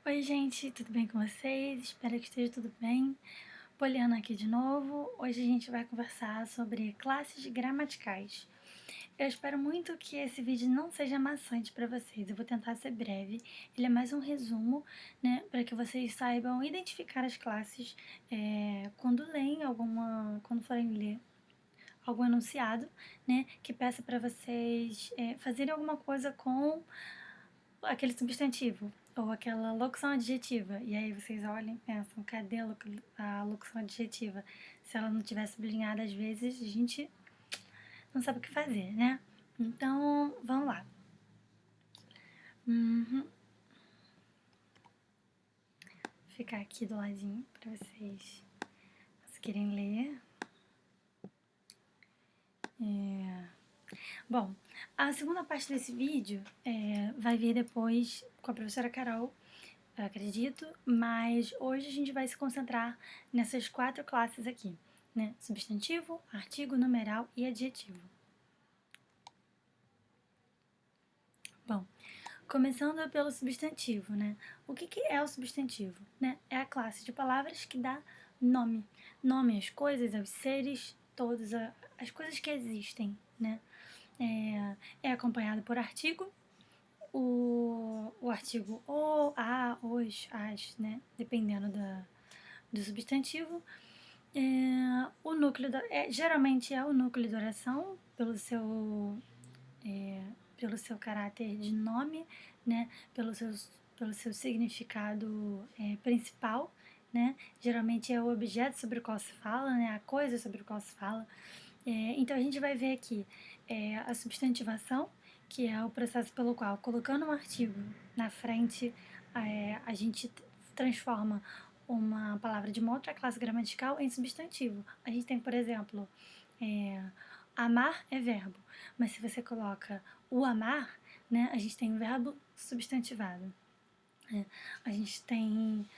Oi gente, tudo bem com vocês? Espero que esteja tudo bem. Poliana aqui de novo. Hoje a gente vai conversar sobre classes gramaticais. Eu espero muito que esse vídeo não seja maçante para vocês. Eu vou tentar ser breve. Ele é mais um resumo, né, para que vocês saibam identificar as classes quando quando forem ler algum enunciado, né, que peça para vocês fazerem alguma coisa com aquele substantivo ou aquela locução adjetiva. E aí vocês olham e pensam, cadê a locução adjetiva? Se ela não tiver sublinhada, às vezes a gente não sabe o que fazer, né? Então, vamos lá. Vou ficar aqui do ladinho para vocês conseguirem ler. Bom, a segunda parte desse vídeo vai vir depois com a professora Carol, eu acredito, mas hoje a gente vai se concentrar nessas 4 classes aqui, né? Substantivo, artigo, numeral e adjetivo. Bom, começando pelo substantivo, né? O que é o substantivo? Né? É a classe de palavras que dá nome. Nome às coisas, aos seres, todas as coisas que existem, né? É acompanhado por artigo, o artigo o, a, os, as, né? Dependendo do substantivo. O núcleo geralmente é o núcleo de oração pelo seu caráter de nome, né? Pelo seu significado principal, né? Geralmente é o objeto sobre o qual se fala, né? A coisa sobre o qual se fala. Então a gente vai ver aqui a substantivação, que é o processo pelo qual, colocando um artigo na frente, a gente transforma uma palavra de uma outra classe gramatical em substantivo. A gente tem, por exemplo, amar é verbo, mas se você coloca o amar, né, a gente tem um verbo substantivado. A gente tem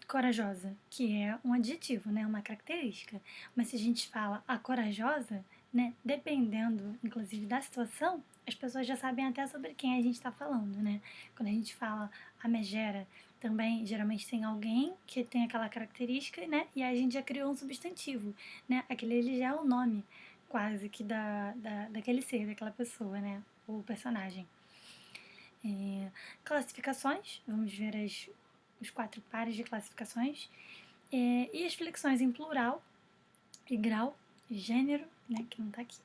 corajosa, que é um adjetivo, né, uma característica. Mas se a gente fala a corajosa, né, dependendo, inclusive, da situação, as pessoas já sabem até sobre quem a gente está falando, né? Quando a gente fala a megera, também geralmente tem alguém que tem aquela característica, né? E aí a gente já criou um substantivo, né? Aquele ele já é o nome quase que daquele ser, daquela pessoa, né? O personagem. Classificações, vamos ver os 4 pares de classificações. E as flexões em plural, e grau, e gênero, né, que não tá aqui.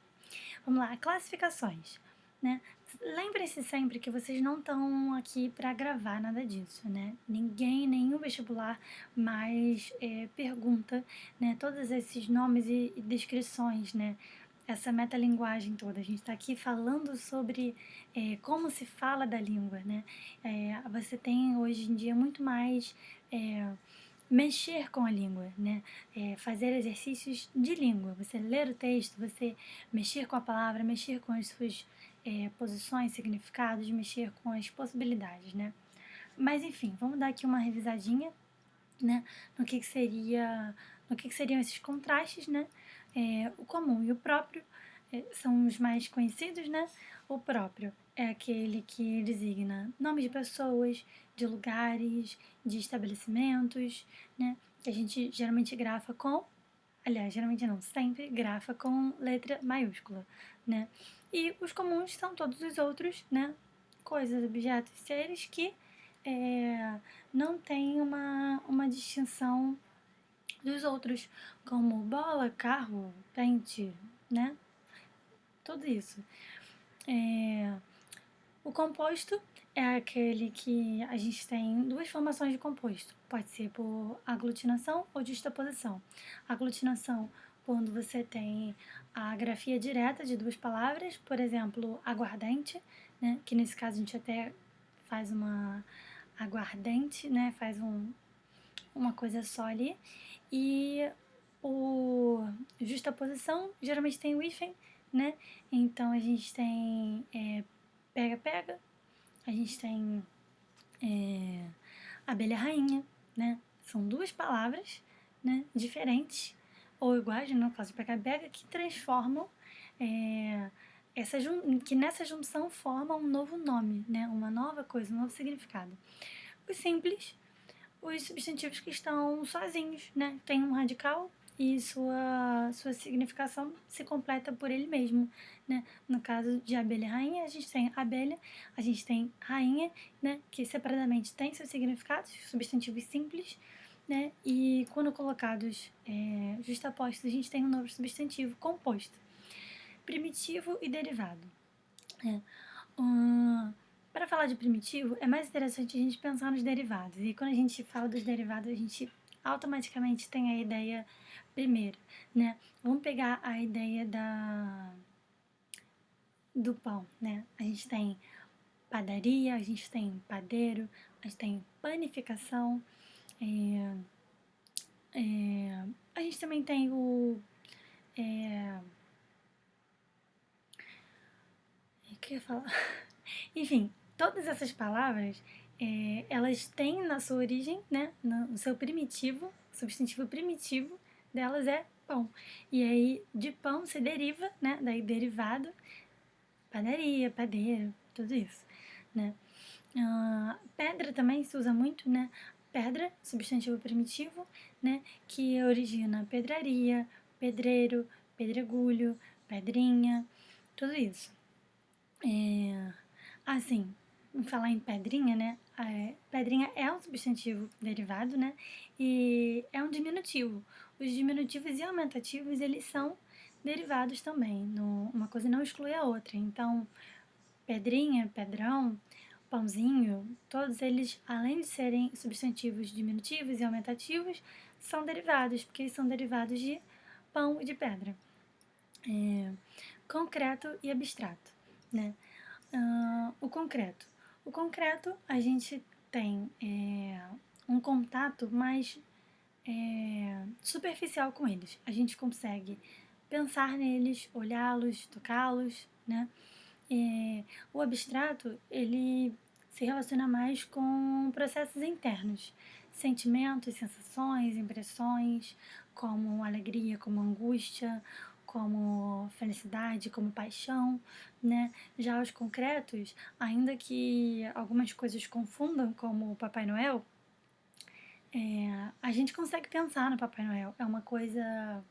Vamos lá, classificações, né? Lembrem-se sempre que vocês não estão aqui para gravar nada disso, né? Ninguém, nenhum vestibular mais pergunta, né, todos esses nomes e descrições, né? Essa metalinguagem toda. A gente está aqui falando sobre como se fala da língua, né? Você tem hoje em dia muito mais mexer com a língua, né? Fazer exercícios de língua. Você ler o texto, você mexer com a palavra, mexer com as suas posições, significados, mexer com as possibilidades, né? Mas enfim, vamos dar aqui uma revisadinha, né? No que seriam esses contrastes, né? O comum e o próprio são os mais conhecidos, né? O próprio é aquele que designa nomes de pessoas, de lugares, de estabelecimentos, né? Que a gente geralmente grafa com, aliás, geralmente não, sempre grafa com letra maiúscula, né? E os comuns são todos os outros, né? Coisas, objetos, seres que não tem uma distinção dos outros, como bola, carro, pente, né? Tudo isso. O composto é aquele que a gente tem 2 formações de composto. Pode ser por aglutinação ou justaposição. Aglutinação, quando você tem a grafia direta de 2 palavras, por exemplo, aguardente, né? Que nesse caso a gente até faz uma aguardente, né? Faz uma coisa só ali. E o justaposição geralmente tem o hífen, né? Então a gente tem pega-pega, a gente tem abelha rainha, né? São 2 palavras, né, diferentes ou iguais, no caso de pega-pega, que transformam que nessa junção formam um novo nome, né? Uma nova coisa, um novo significado. Os simples, os substantivos que estão sozinhos, né? Tem um radical e sua significação se completa por ele mesmo, né? No caso de abelha e rainha, a gente tem abelha, a gente tem rainha, né? Que separadamente tem seus significados, substantivos simples, né? E quando colocados justapostos, a gente tem um novo substantivo composto, primitivo e derivado. Para falar de primitivo, é mais interessante a gente pensar nos derivados. E quando a gente fala dos derivados, a gente automaticamente tem a ideia primeira, né? Vamos pegar a ideia do pão, né? A gente tem padaria, a gente tem padeiro, a gente tem panificação, a gente também tem o que eu ia falar? Enfim, todas essas palavras, elas têm na sua origem, né, no seu primitivo, o substantivo primitivo delas é pão. E aí, de pão se deriva, né, daí derivado, padaria, padeiro, tudo isso, né. Pedra também se usa muito, né, pedra, substantivo primitivo, né, que origina pedraria, pedreiro, pedregulho, pedrinha, tudo isso. Assim, em falar em pedrinha, né? Pedrinha é um substantivo derivado, né? E é um diminutivo. Os diminutivos e aumentativos, eles são derivados também. Uma coisa não exclui a outra. Então, pedrinha, pedrão, pãozinho, todos eles, além de serem substantivos diminutivos e aumentativos, são derivados, porque eles são derivados de pão e de pedra. Concreto e abstrato, né? O concreto. O concreto, a gente tem um contato mais superficial com eles. A gente consegue pensar neles, olhá-los, tocá-los, né? O abstrato, ele se relaciona mais com processos internos, sentimentos, sensações, impressões, como alegria, como angústia, como felicidade, como paixão, né? Já os concretos, ainda que algumas coisas confundam, como o Papai Noel, a gente consegue pensar no Papai Noel. É uma coisa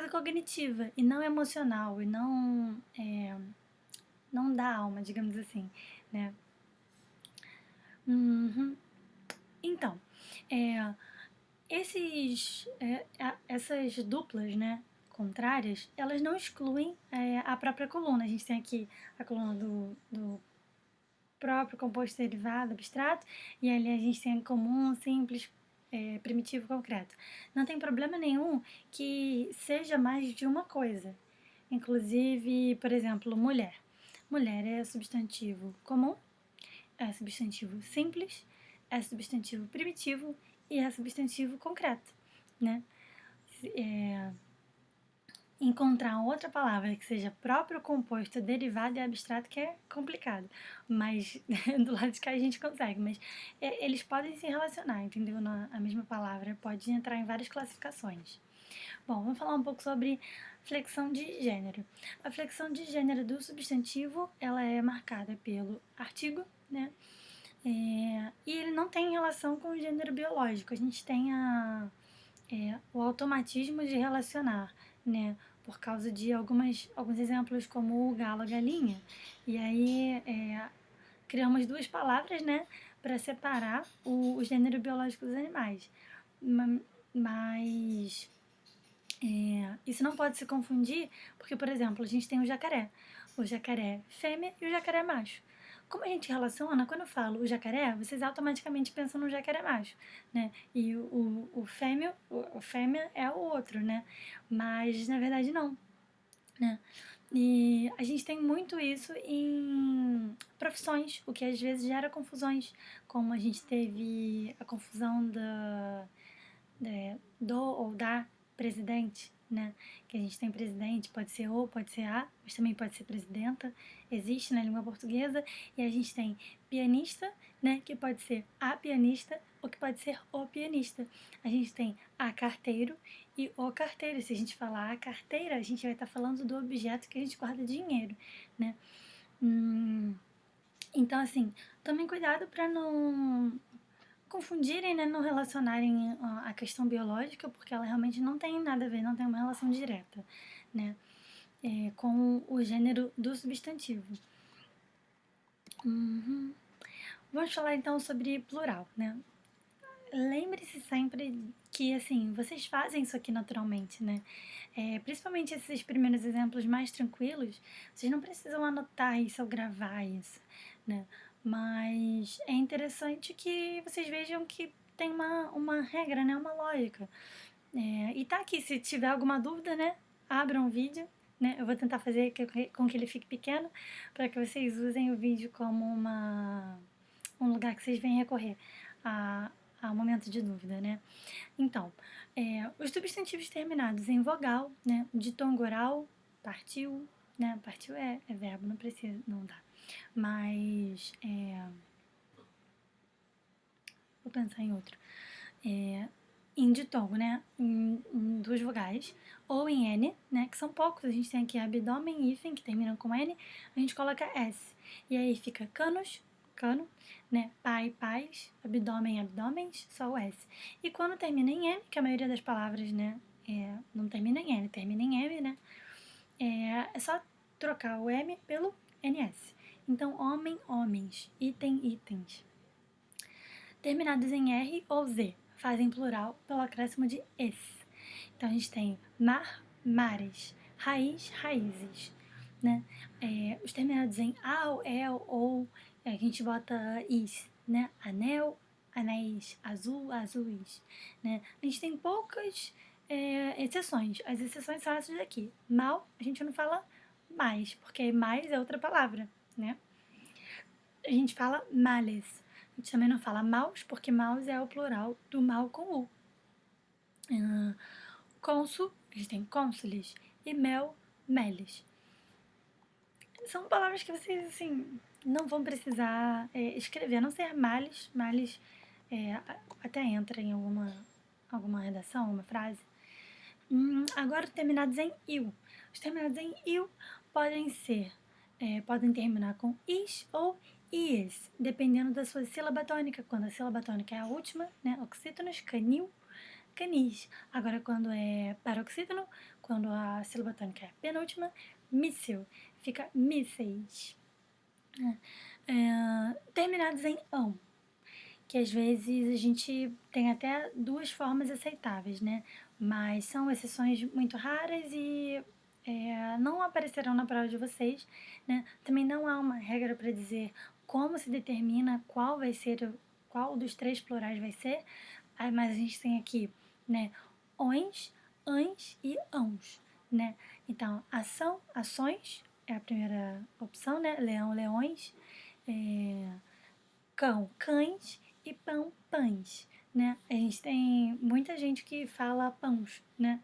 cognitiva e não emocional e não da alma, digamos assim, né? Uhum. Então, essas duplas, né, contrárias, elas não excluem a própria coluna. A gente tem aqui a coluna do próprio composto derivado abstrato e ali a gente tem comum, simples, primitivo, concreto. Não tem problema nenhum que seja mais de uma coisa. Inclusive, por exemplo, mulher. Mulher é substantivo comum, é substantivo simples, é substantivo primitivo e é substantivo concreto, né? Encontrar outra palavra que seja próprio, composto, derivado e abstrato que é complicado, mas do lado de cá a gente consegue, mas eles podem se relacionar, entendeu? A mesma palavra pode entrar em várias classificações. Bom, vamos falar um pouco sobre flexão de gênero. A flexão de gênero do substantivo, ela é marcada pelo artigo, né? E ele não tem relação com o gênero biológico. A gente tem o automatismo de relacionar, né? Por causa de alguns exemplos como o galo, a galinha. E aí criamos duas palavras, né? Para separar o gênero biológico dos animais. Mas isso não pode se confundir, porque, por exemplo, a gente tem o jacaré fêmea e o jacaré macho. Como a gente relaciona, quando eu falo o jacaré, vocês automaticamente pensam no jacaré macho, né? E o fêmea é o outro, né? Mas, na verdade, não, né? E a gente tem muito isso em profissões, o que às vezes gera confusões, como a gente teve a confusão do ou da presidente, né? Que a gente tem presidente, pode ser o, pode ser a, mas também pode ser presidenta, existe na língua portuguesa, e a gente tem pianista, né? Que pode ser a pianista ou que pode ser o pianista. A gente tem a carteiro e o carteiro. Se a gente falar a carteira, a gente vai estar falando do objeto que a gente guarda dinheiro, né? Então, Então, assim, tomem cuidado para não confundirem, né, não relacionarem a questão biológica, porque ela realmente não tem nada a ver, não tem uma relação direta, né, com o gênero do substantivo. Vamos falar então sobre plural, né? Lembre-se sempre que, assim, vocês fazem isso aqui naturalmente, né? Principalmente esses primeiros exemplos mais tranquilos, vocês não precisam anotar isso ou gravar isso, né? Mas é interessante que vocês vejam que tem uma regra, né? Uma lógica. E tá aqui, se tiver alguma dúvida, né? Abram o vídeo, né? Eu vou tentar fazer com que ele fique pequeno, para que vocês usem o vídeo como um lugar que vocês venham recorrer a momento de dúvida, né? Então, os substantivos terminados em vogal, né? Ditongo oral, partiu, né? Partiu é verbo, não precisa, não dá. Mas, vou pensar em outro. Em ditongo, né? Em duas vogais, ou em N, né? Que são poucos, a gente tem aqui abdômen e hífen, que terminam com N, a gente coloca S. E aí fica canos, cano, né? Pai, pais, abdômen, abdômens, só o S. E quando termina em N, que a maioria das palavras, né? Não termina em N, termina em M, né? É só trocar o M pelo NS. Então, homem, homens, item, itens. Terminados em R ou Z, fazem plural pelo acréscimo de es. Então, a gente tem mar, mares, raiz, raízes, né? Os terminados em al, el, ou, a gente bota is, né? Anel, anéis, azul, azuis, né? A gente tem poucas exceções. As exceções são essas daqui. Mal, a gente não fala mais, porque mais é outra palavra, né? A gente fala males. A gente também não fala maus, porque maus é o plural do mal com U. Cônsul, a gente tem cônsules. E mel, meles. São palavras que vocês, assim, não vão precisar escrever, a não ser males. Males até entra em alguma redação, uma frase. Agora, terminados em il. Os terminados em il podem terminar com is ou is, dependendo da sua sílaba tônica. Quando a sílaba tônica é a última, né, oxítonos, canil, canis. Agora, quando é paroxítono, quando a sílaba tônica é a penúltima, míssil, fica mísseis. Terminados em ão, que às vezes a gente tem até duas formas aceitáveis, né? Mas são exceções muito raras e não aparecerão na prova de vocês, né? Também não há uma regra para dizer como se determina qual dos três plurais vai ser, mas a gente tem aqui, né? Ões, ães e ãos, né? Então, ação, ações é a primeira opção, né? Leão, leões, cão, cães e pão, pães, né? A gente tem muita gente que fala pãos, né?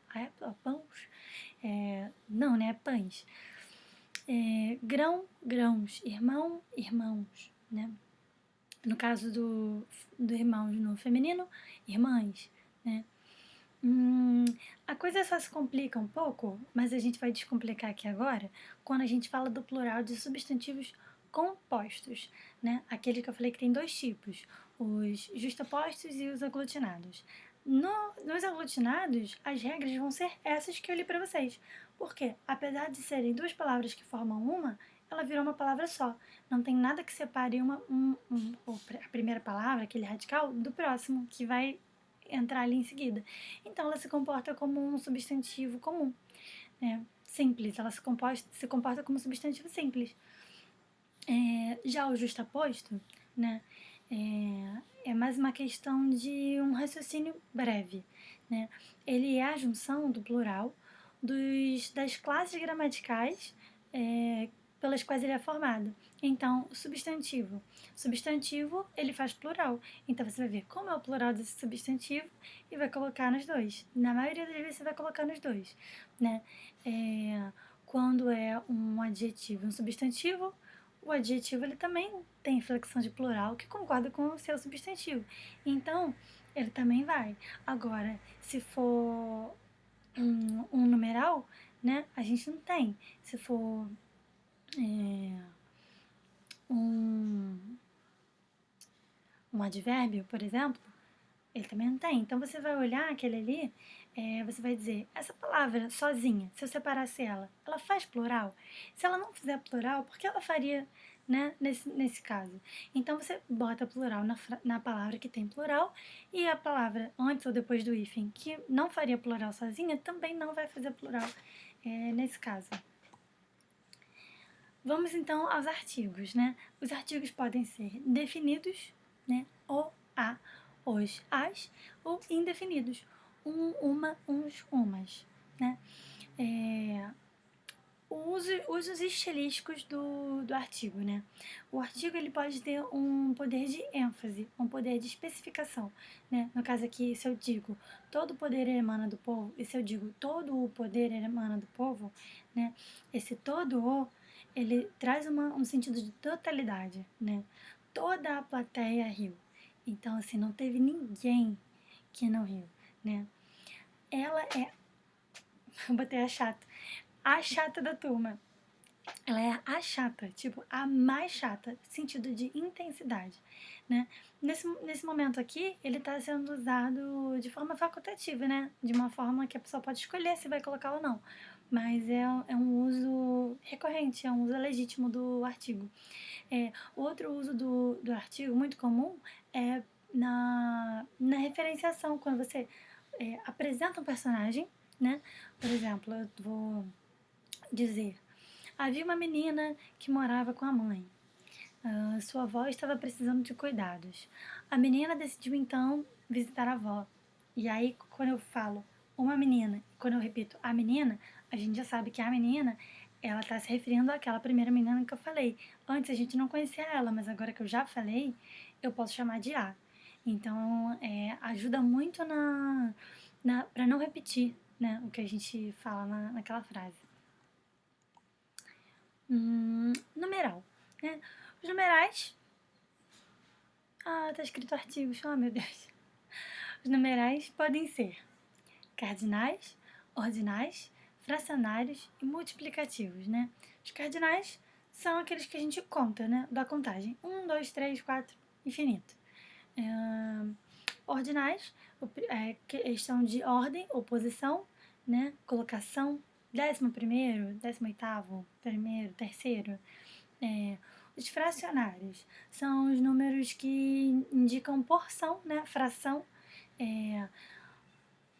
Pãos? Não, né? Pães. Grão, grãos. Irmão, irmãos, né? No caso do irmãos no feminino, irmãs, né? A coisa só se complica um pouco, mas a gente vai descomplicar aqui agora, quando a gente fala do plural de substantivos compostos, né? Aquele que eu falei que tem dois tipos, os justapostos e os aglutinados. Nos aglutinados, as regras vão ser essas que eu li para vocês. Porque, apesar de serem duas palavras que formam uma, ela virou uma palavra só. Não tem nada que separe a primeira palavra, aquele radical, do próximo, que vai entrar ali em seguida. Então, ela se comporta como um substantivo comum, né? Simples, ela se comporta como substantivo simples. Já o justaposto, né, é mais uma questão de um raciocínio breve, né? Ele é a junção do plural das classes gramaticais pelas quais ele é formado. Então, o substantivo. Substantivo, ele faz plural. Então, você vai ver como é o plural desse substantivo e vai colocar nos dois. Na maioria das vezes, você vai colocar nos dois, né? Quando é um adjetivo e um substantivo, o adjetivo ele também tem flexão de plural que concorda com o seu substantivo. Então, ele também vai. Agora, se for um numeral, né, a gente não tem. Se for um advérbio, por exemplo, ele também não tem. Então você vai olhar aquele ali, você vai dizer, essa palavra sozinha, se eu separasse ela faz plural? Se ela não fizer plural, por que ela faria, né, nesse caso? Então você bota plural na palavra que tem plural, e a palavra antes ou depois do hífen que não faria plural sozinha também não vai fazer plural nesse caso. Vamos então aos artigos, né? Os artigos podem ser definidos, né? O, a, os, as, ou indefinidos. Um, uma, uns, umas, né? Usos estilísticos do artigo, né? O artigo ele pode ter um poder de ênfase, um poder de especificação, né? No caso aqui, se eu digo todo o poder emana do povo, e se eu digo todo o poder emana do povo, né? Esse todo o, ele traz um sentido de totalidade, né? Toda a plateia riu. Então, assim, não teve ninguém que não riu, né? Ela é... Eu botei a chata da turma. Ela é a chata, tipo, a mais chata, sentido de intensidade, né? Nesse momento aqui, ele está sendo usado de forma facultativa, né? De uma forma que a pessoa pode escolher se vai colocar ou não. Mas é um uso recorrente, é um uso legítimo do artigo. Outro uso do artigo muito comum é na referenciação, quando você apresenta um personagem, né? Por exemplo, eu vou dizer: havia uma menina que morava com a mãe. Sua avó estava precisando de cuidados. A menina decidiu então visitar a avó. E aí, quando eu falo uma menina, quando eu repito a menina, a gente já sabe que a menina, ela está se referindo àquela primeira menina que eu falei. Antes a gente não conhecia ela, mas agora que eu já falei, eu posso chamar de a. Então, ajuda muito para não repetir, né, o que a gente fala naquela frase. Numeral, né? Os numerais... tá escrito artigos. Oh, meu Deus. Os numerais podem ser cardinais, ordinais, fracionários e multiplicativos, né? Os cardinais são aqueles que a gente conta, né? Da contagem. 1, 2, 3, 4, infinito. Ordinais, eles são de ordem ou posição, né? Colocação, 11º, 18º, primeiro, terceiro. Os fracionários são os números que indicam porção, né? Fração.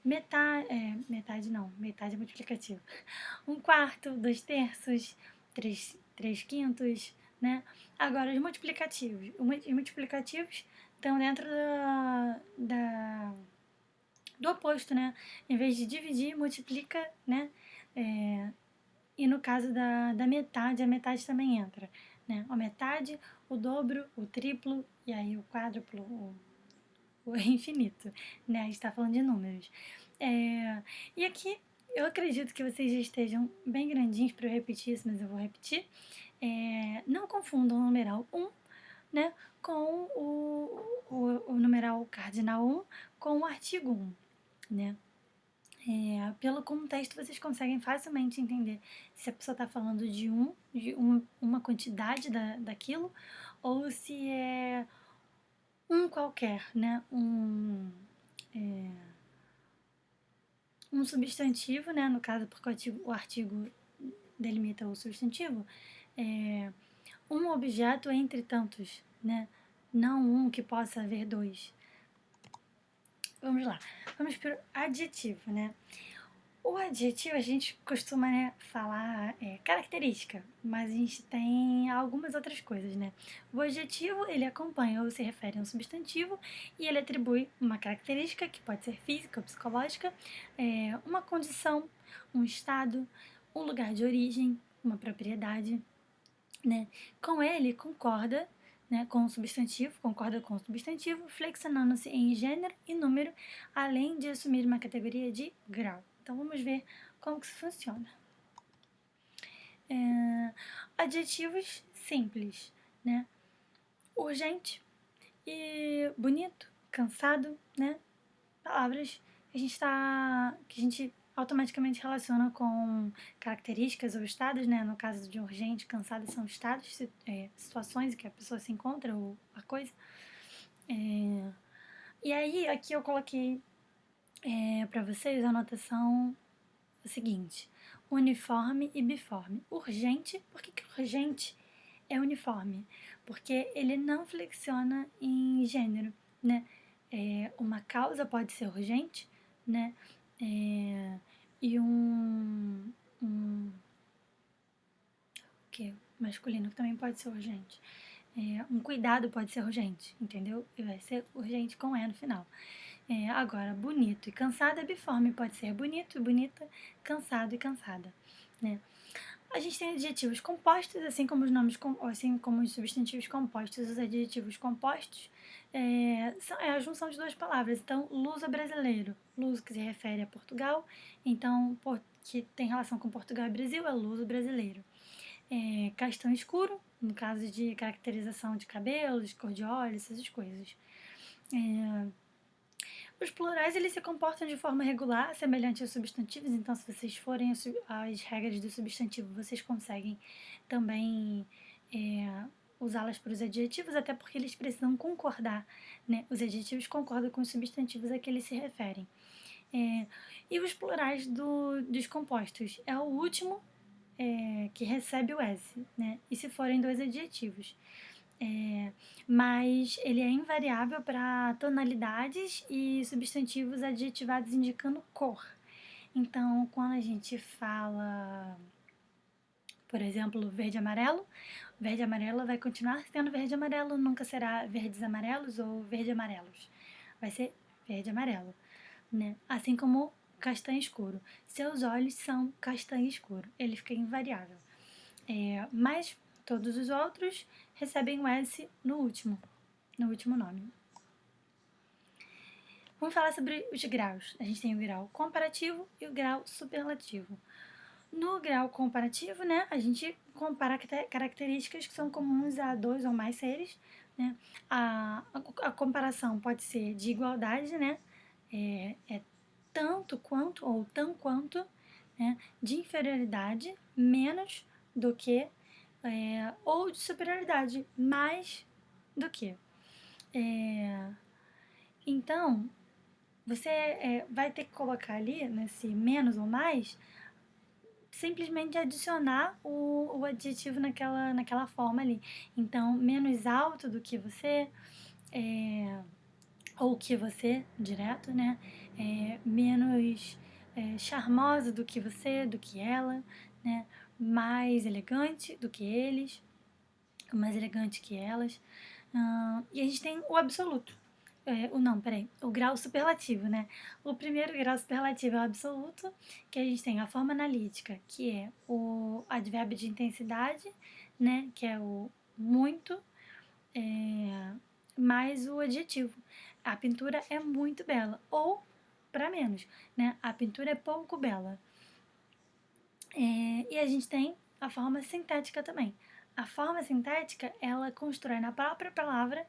Metade é multiplicativo. 1/4, 2/3, 3/5, né? Agora, os multiplicativos. Os multiplicativos estão dentro do oposto, né? Em vez de dividir, multiplica, né? E no caso da metade, a metade também entra, né? A metade, o dobro, o triplo, e aí o quádruplo, o infinito, né? A gente está falando de números. E aqui, eu acredito que vocês já estejam bem grandinhos para eu repetir isso, mas eu vou repetir. Não confundam o numeral 1, né, com o numeral cardinal 1 com o artigo 1, né? Pelo contexto, vocês conseguem facilmente entender se a pessoa está falando de uma quantidade daquilo, ou se é um qualquer, né? Um substantivo, né? No caso, porque o artigo delimita o substantivo, um objeto entre tantos, né? Não um que possa haver dois. Vamos lá. Vamos para o adjetivo, né? O adjetivo a gente costuma, né, falar característica, mas a gente tem algumas outras coisas, né? O adjetivo, ele acompanha ou se refere a um substantivo e ele atribui uma característica que pode ser física ou psicológica, uma condição, um estado, um lugar de origem, uma propriedade, né? Com ele, concorda, né, com o substantivo, concorda com o substantivo, flexionando-se em gênero e número, além de assumir uma categoria de grau. Então, vamos ver como que isso funciona. Adjetivos simples, né? Urgente e bonito, cansado, né? Palavras que a gente automaticamente relaciona com características ou estados, né? No caso de urgente, cansado, são estados, situações em que a pessoa se encontra ou a coisa. E aí, aqui eu coloquei para vocês a anotação seguinte: uniforme e biforme. Urgente, por que urgente é uniforme? Porque ele não flexiona em gênero, né? Uma causa pode ser urgente, né? E um que masculino que também pode ser urgente. Um cuidado pode ser urgente, entendeu? E vai ser urgente com E no final. Agora, bonito e cansado é biforme, pode ser bonito e bonita, cansado e cansada, né? A gente tem adjetivos compostos, assim como os nomes, assim como os substantivos compostos. Os adjetivos compostos é a junção de duas palavras. Então, luso brasileiro, luso que se refere a Portugal, então que tem relação com Portugal e Brasil é luso brasileiro. Castanho escuro, no caso de caracterização de cabelos, cor de olhos, essas coisas. Os plurais, eles se comportam de forma regular, semelhante aos substantivos, então se vocês forem às regras do substantivo, vocês conseguem também usá-las para os adjetivos, até porque eles precisam concordar, né? Os adjetivos concordam com os substantivos a que eles se referem. E os plurais dos compostos é o último que recebe o S, né? E se forem dois adjetivos. Mas ele é invariável para tonalidades e substantivos adjetivados indicando cor. Então, quando a gente fala, por exemplo, verde e amarelo vai continuar sendo verde e amarelo, nunca será verdes e amarelos ou verde e amarelos. Vai ser verde e amarelo, né? Assim como castanho escuro. Seus olhos são castanho escuro. Ele fica invariável. Mas todos os outros recebem o S no último nome. Vamos falar sobre os graus. A gente tem o grau comparativo e o grau superlativo. No grau comparativo, né, a gente compara características que são comuns a dois ou mais seres, né? A comparação pode ser de igualdade, né? Tanto quanto ou tão quanto, né? De inferioridade, menos do que, ou de superioridade, mais do que. Então, você vai ter que colocar ali, nesse menos ou mais, simplesmente adicionar o adjetivo naquela forma ali. Então, menos alto do que você, ou que você, direto, né? Menos charmosa do que você, do que ela, né? Mais elegante do que eles, mais elegante que elas. E a gente tem o absoluto. O grau superlativo, né? O primeiro grau superlativo é o absoluto, que a gente tem a forma analítica, que é o advérbio de intensidade, né? Que é o muito, mais o adjetivo. A pintura é muito bela, ou, para menos, né? A pintura é pouco bela. E a gente tem a forma sintética também. A forma sintética, ela constrói na própria palavra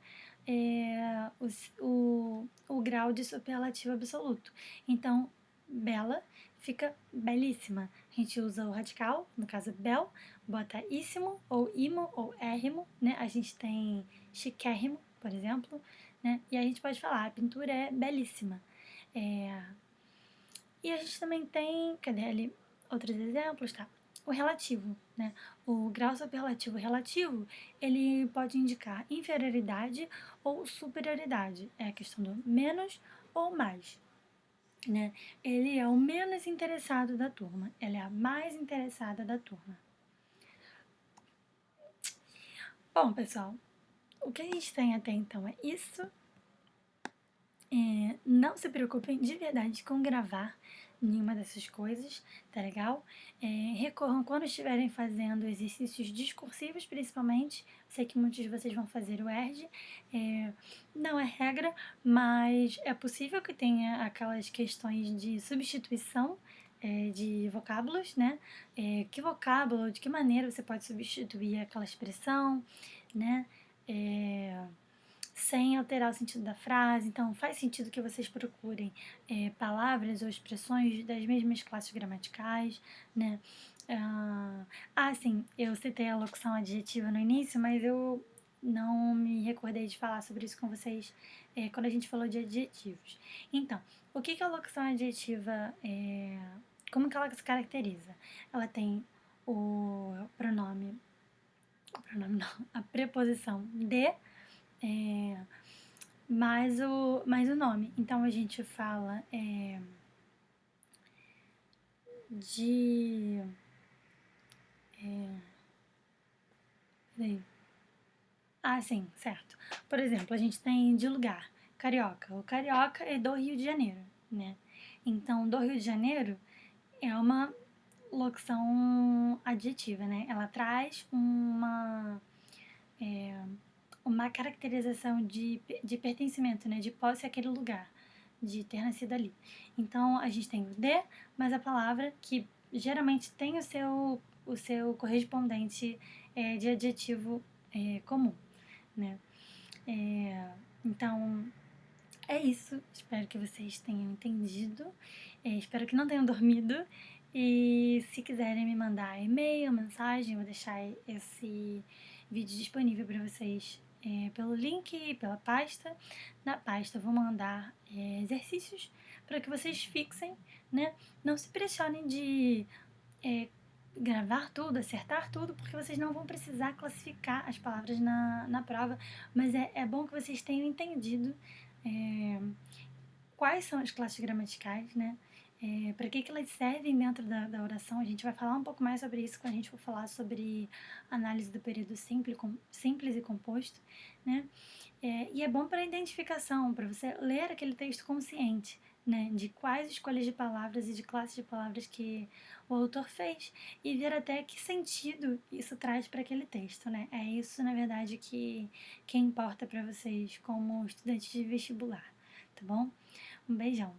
o grau de superlativo absoluto. Então, bela fica belíssima. A gente usa o radical, no caso bel, bota íssimo, ou imo, ou érrimo, né? A gente tem chiquérrimo, por exemplo, né? E a gente pode falar, a pintura é belíssima. E a gente também tem, cadê ali outros exemplos, tá? O relativo, né? O grau superlativo relativo, ele pode indicar inferioridade ou superioridade. É a questão do menos ou mais, né? Ele é o menos interessado da turma, ela é a mais interessada da turma. Bom, pessoal, o que a gente tem até então é isso. Não se preocupem de verdade com gravar nenhuma dessas coisas, tá legal? Recorram quando estiverem fazendo exercícios discursivos, principalmente. Sei que muitos de vocês vão fazer o ERG. Não é regra, mas é possível que tenha aquelas questões de substituição de vocábulos, né? Que vocábulo, de que maneira você pode substituir aquela expressão, né? Sem alterar o sentido da frase. Então, faz sentido que vocês procurem palavras ou expressões das mesmas classes gramaticais, né? Sim, eu citei a locução adjetiva no início, mas eu não me recordei de falar sobre isso com vocês quando a gente falou de adjetivos. Então, o que é a locução adjetiva? Como que ela se caracteriza? Ela tem o pronome não, a preposição de mais o nome. Então a gente fala de. Peraí. Ah, sim, certo. Por exemplo, a gente tem de lugar, carioca. O carioca é do Rio de Janeiro, né? Então, do Rio de Janeiro é uma locução adjetiva, né? Ela traz uma caracterização de pertencimento, né? De posse àquele lugar, de ter nascido ali. Então, a gente tem o de, mas a palavra que geralmente tem o seu correspondente de adjetivo comum, né? Então, é isso. Espero que vocês tenham entendido. Espero que não tenham dormido. E se quiserem me mandar e-mail, mensagem, eu vou deixar esse vídeo disponível para vocês pelo link e pela pasta. Na pasta eu vou mandar exercícios para que vocês fixem, né? Não se pressionem de gravar tudo, acertar tudo, porque vocês não vão precisar classificar as palavras na prova, mas é bom que vocês tenham entendido quais são as classes gramaticais, né? Para que elas servem dentro da oração. A gente vai falar um pouco mais sobre isso quando a gente for falar sobre análise do período simples e composto, né? E é bom para identificação, para você ler aquele texto consciente, né, de quais escolhas de palavras e de classes de palavras que o autor fez e ver até que sentido isso traz para aquele texto, né? É isso, na verdade, que importa para vocês como estudantes de vestibular, tá bom? Um beijão!